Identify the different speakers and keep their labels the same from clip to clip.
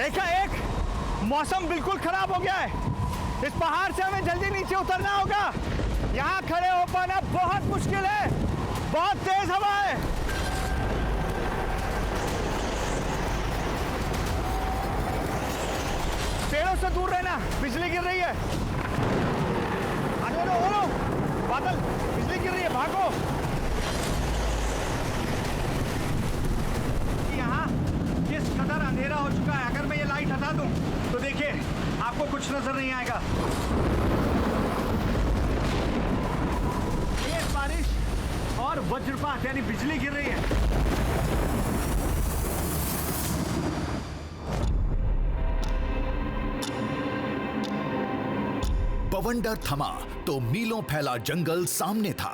Speaker 1: एकाएक मौसम बिल्कुल खराब हो गया है। इस पहाड़ से हमें जल्दी नीचे उतरना होगा। यहाँ खड़े हो पाना बहुत मुश्किल है, बहुत तेज हवा है। पेड़ों से दूर रहना, बिजली गिर रही है। आगे लो, बादल, बिजली गिर रही है, भागो। यहाँ किस कदर अंधेरा हो चुका है। अगर मैं ये लाइट हटा दूं तो देखिए आपको कुछ नजर नहीं आएगा। तेज बारिश और वज्रपात यानी बिजली गिर रही है।
Speaker 2: बवंडर थमा तो मीलों फैला जंगल सामने था।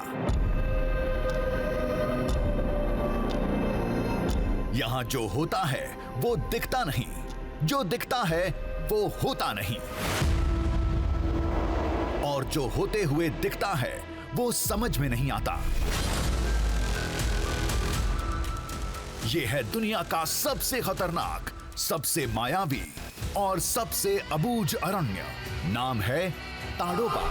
Speaker 2: यहां जो होता है वो दिखता नहीं, जो दिखता है वो होता नहीं, और जो होते हुए दिखता है वो समझ में नहीं आता। ये है दुनिया का सबसे खतरनाक, सबसे मायावी और सबसे अबूझ अरण्य। नाम है ताडोबा।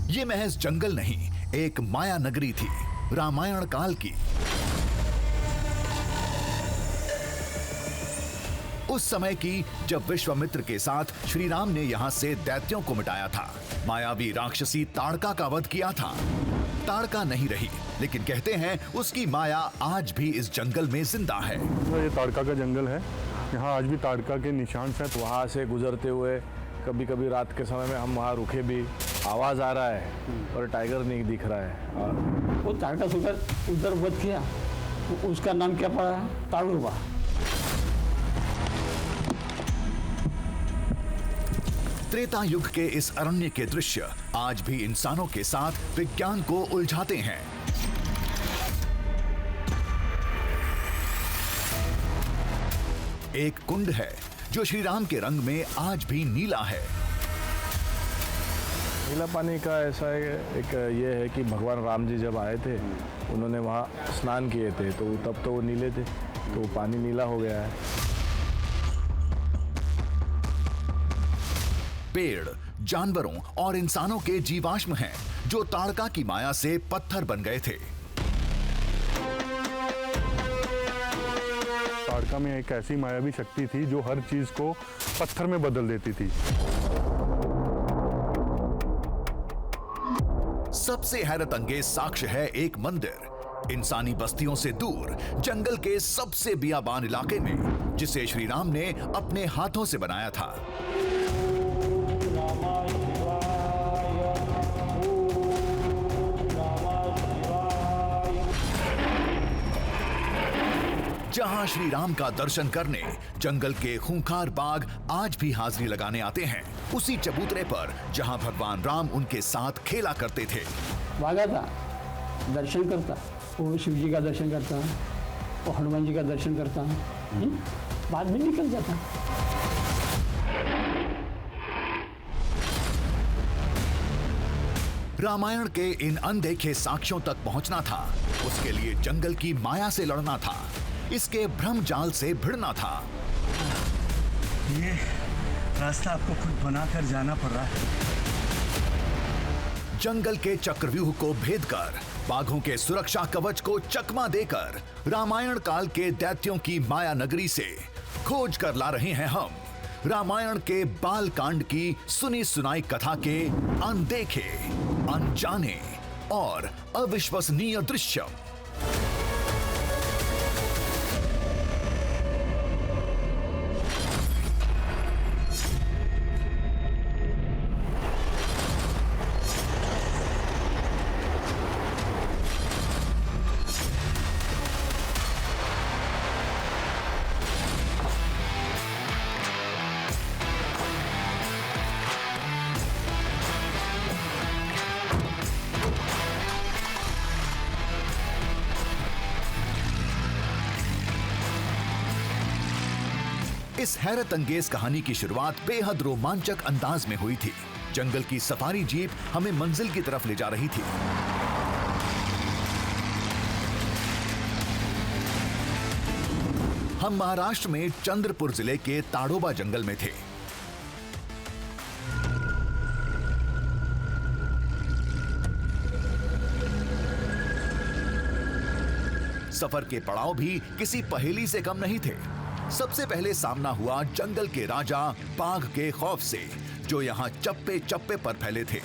Speaker 2: ये महज जंगल नहीं, एक माया नगरी थी, रामायण काल की। उस समय की जब विश्वामित्र के साथ श्री राम ने यहां से दैत्यों को मिटाया था, मायावी राक्षसी ताड़का का वध किया था। ताड़का नहीं रही, लेकिन कहते हैं उसकी माया आज भी इस जंगल में जिंदा है।
Speaker 3: ये ताड़का का जंगल है, यहाँ आज भी ताड़का के निशान हैं।
Speaker 4: वहाँ से गुजरते हुए कभी कभी रात के समय में हम वहाँ रुके भी, आवाज आ रहा है और टाइगर नहीं दिख रहा है।
Speaker 5: वो ताड़का सुकर उधर वध किया, उसका नाम क्या पड़ा? ताडोबा।
Speaker 2: त्रेता युग के इस अरण्य के दृश्य आज भी इंसानों के साथ विज्ञान को उलझाते हैं। एक कुंड है जो श्री राम के रंग में आज भी नीला है।
Speaker 4: नीला पानी का ऐसा एक ये है कि भगवान राम जी जब आए थे उन्होंने वहाँ स्नान किए थे, तो तब तो वो नीले थे, तो पानी नीला हो गया है।
Speaker 2: पेड़, जानवरों और इंसानों के जीवाश्म हैं जो ताड़का की माया से पत्थर बन गए थे।
Speaker 3: ताड़का में एक ऐसी मायावी शक्ति थी जो हर चीज को पत्थर में बदल देती थी।
Speaker 2: सबसे हैरत अंगेज साक्ष्य है एक मंदिर, इंसानी बस्तियों से दूर जंगल के सबसे बियाबान इलाके में, जिसे श्री राम ने अपने हाथों से बनाया था। जहां श्री राम का दर्शन करने जंगल के खूंखार बाघ आज भी हाजिरी लगाने आते हैं, उसी चबूतरे पर जहां भगवान राम उनके साथ खेला करते थे।
Speaker 5: भागा था, दर्शन करता, वो शिव जी का दर्शन करता, वो हनुमान जी का दर्शन करता, बाद में निकल जाता।
Speaker 2: रामायण के इन अनदेखे साक्ष्यों तक पहुंचना था, उसके लिए जंगल की माया से लड़ना था, इसके भ्रम जाल से भिड़ना था।
Speaker 1: ये रास्ता आपको खुद बनाकर जाना पड़ रहा है।
Speaker 2: जंगल के चक्रव्यूह को भेद कर, बाघों के सुरक्षा कवच को चकमा देकर, रामायण काल के दैत्यों की माया नगरी से खोज कर ला रहे हैं हम रामायण के बाल कांड की सुनी सुनाई कथा के अनदेखे, अनजाने और अविश्वसनीय दृश्य। इस हैरत अंगेज कहानी की शुरुआत बेहद रोमांचक अंदाज में हुई थी। जंगल की सफारी जीप हमें मंजिल की तरफ ले जा रही थी। हम महाराष्ट्र में चंद्रपुर जिले के ताडोबा जंगल में थे। सफर के पड़ाव भी किसी पहेली से कम नहीं थे। सबसे पहले सामना हुआ जंगल के राजा बाघ के खौफ से, जो यहाँ चप्पे चप्पे पर फैले थे।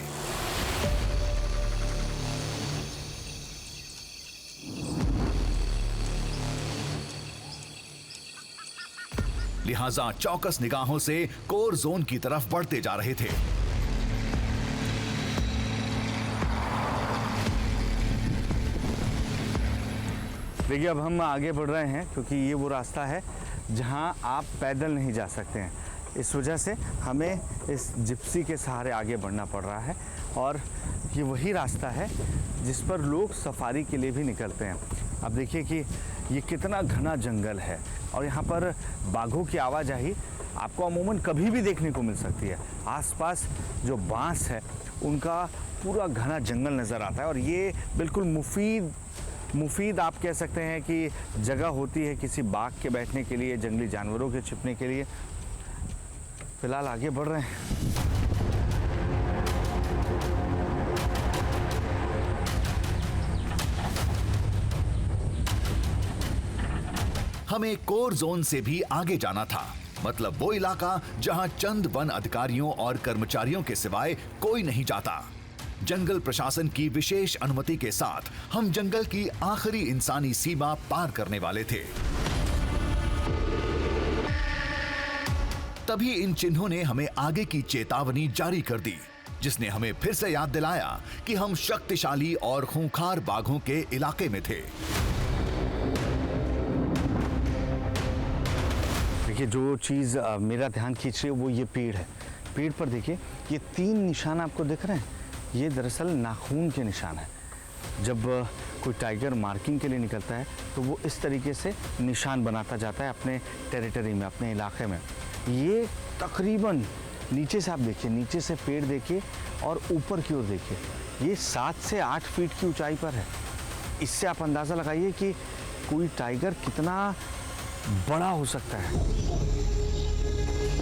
Speaker 2: लिहाजा चौकस निगाहों से कोर जोन की तरफ बढ़ते जा रहे थे।
Speaker 1: देखिए अब हम आगे बढ़ रहे हैं, क्योंकि ये वो रास्ता है जहां आप पैदल नहीं जा सकते हैं। इस वजह से हमें इस जिप्सी के सहारे आगे बढ़ना पड़ रहा है। और ये वही रास्ता है जिस पर लोग सफारी के लिए भी निकलते हैं। अब देखिए कि ये कितना घना जंगल है और यहाँ पर बाघों की आवाजाही आपको अमूमन कभी भी देखने को मिल सकती है। आसपास जो बांस है उनका पूरा घना जंगल नज़र आता है और ये बिल्कुल मुफीद आप कह सकते हैं कि जगह होती है किसी बाघ के बैठने के लिए, जंगली जानवरों के छिपने के लिए। फिलहाल आगे बढ़ रहे हैं।
Speaker 2: हमें कोर जोन से भी आगे जाना था, मतलब वो इलाका जहां चंद वन अधिकारियों और कर्मचारियों के सिवाय कोई नहीं जाता। जंगल प्रशासन की विशेष अनुमति के साथ हम जंगल की आखिरी इंसानी सीमा पार करने वाले थे। तभी इन चिन्हों ने हमें आगे की चेतावनी जारी कर दी, जिसने हमें फिर से याद दिलाया कि हम शक्तिशाली और खूंखार बाघों के इलाके में थे।
Speaker 1: देखिए जो चीज़ मेरा ध्यान खींच रही है वो ये पेड़ है। पेड़ पर देखिए ये 3 निशान आपको दिख रहे हैं। ये दरअसल नाखून के निशान है। जब कोई टाइगर मार्किंग के लिए निकलता है तो वो इस तरीके से निशान बनाता जाता है अपने टेरिटरी में, अपने इलाके में। ये तकरीबन नीचे से आप देखिए, नीचे से पेड़ देखिए और ऊपर की ओर देखिए, ये 7 से 8 फीट की ऊंचाई पर है। इससे आप अंदाज़ा लगाइए कि कोई टाइगर कितना बड़ा हो सकता है।